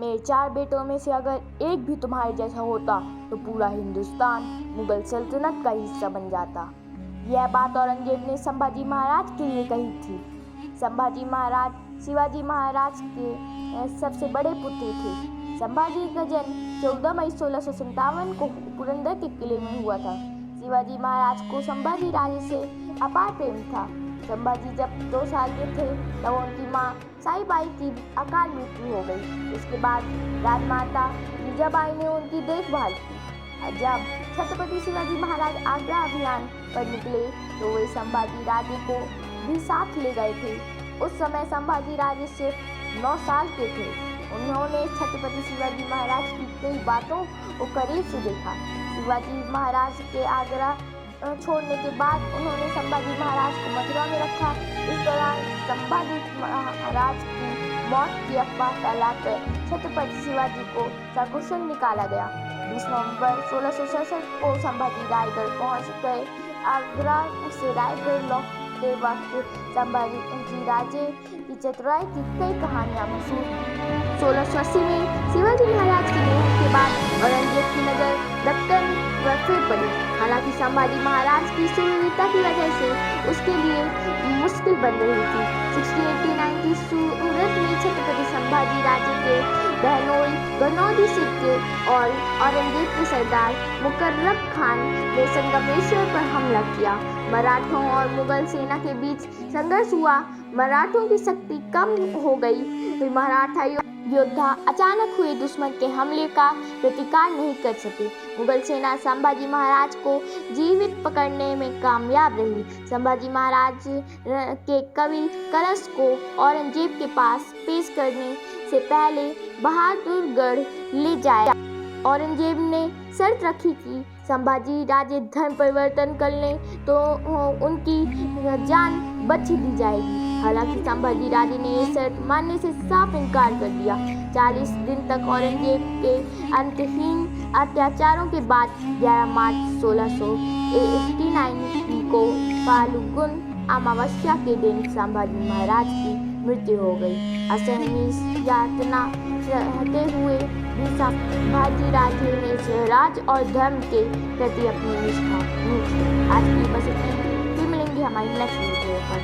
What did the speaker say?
मेरे 4 बेटों में से अगर एक भी तुम्हारे जैसा होता तो पूरा हिंदुस्तान मुगल सल्तनत का हिस्सा बन जाता। यह बात औरंगजेब ने संभाजी महाराज के लिए कही थी। संभाजी महाराज शिवाजी महाराज के सबसे बड़े पुत्र थे। संभाजी का जन्म 14 मई 1657 को पुरंदर के किले में हुआ था। शिवाजी महाराज को संभाजी राजे से अपार प्रेम था। संभाजी जब 2 साल के थे तब उनकी मां साईबाई की अकाल मृत्यु हो गई। इसके बाद राजमाता जीजाबाई ने उनकी देखभाल की। जब छत्रपति शिवाजी महाराज आगरा अभियान पर निकले तो वे संभाजी राजे को भी साथ ले गए थे। उस समय संभाजी राजे सिर्फ 9 साल के थे। उन्होंने छत्रपति शिवाजी महाराज की कई बातों को करीब से देखा। शिवाजी महाराज के आगरा छोड़ने के बाद उन्होंने संभाजी महाराज को मथुरा में रखा। इस दौरान संभाजी महाराज की मौत की अफवाह फैलाकर छत्रपति शिवाजी को सकुशल निकाला गया। 20 नवंबर 1667 को संभाजी रायगढ़ पहुंच गए। आगरा से रायगढ़ लौटते वक्त संभाजी राजे की चतुराई की कई कहानियां मशहूर हैं। 1680 में शिवाजी महाराज के निधन के बाद औरंगजेब की नजर दक्कन पर फिर पड़ी। हालांकि संभाजी महाराज की शूरवीरता की वजह से उसके लिए मुश्किल बन रही थी। 1689 की सूरत में छत्रपति संभाजी राजे के बहनोई गनौदी सिक्के और औरंगजेब के सरदार मुकर्रब खान ने संगमेश्वर पर हमला किया। मराठों और मुगल सेना के बीच संघर्ष हुआ। मराठों की शक्ति कम हो गई। मराठा योद्धा अचानक हुए दुश्मन के हमले का प्रतिकार नहीं कर सके। मुगल सेना संभाजी महाराज को जीवित पकड़ने में कामयाब रही। संभाजी महाराज के कवि कलश को औरंगजेब के पास पेश करने से पहले बहादुरगढ़ ले जाया। औरंगजेब ने शर्त रखी कि संभाजी राजे धर्म परिवर्तन कर लें तो उनकी जान बच दी जाएगी। हालांकि संभाजी राजे ने ये शर्त मानने से साफ इनकार कर दिया। 40 दिन तक औरंगजेब के अंतहीन अत्याचारों के बाद 11 मार्च 1689 को फाल्गुन अमावस्या के दिन संभाजी महाराज की मृत्यु हो गई। असहनीय यातना सहते हुए भी संभाजी राजे ने स्वराज और धर्म के प्रति अपनी निष्ठा नहीं छोड़ी। आज की बस इतनी। फिर मिलेंगे हमारी नेक्स्ट वीडियो पर।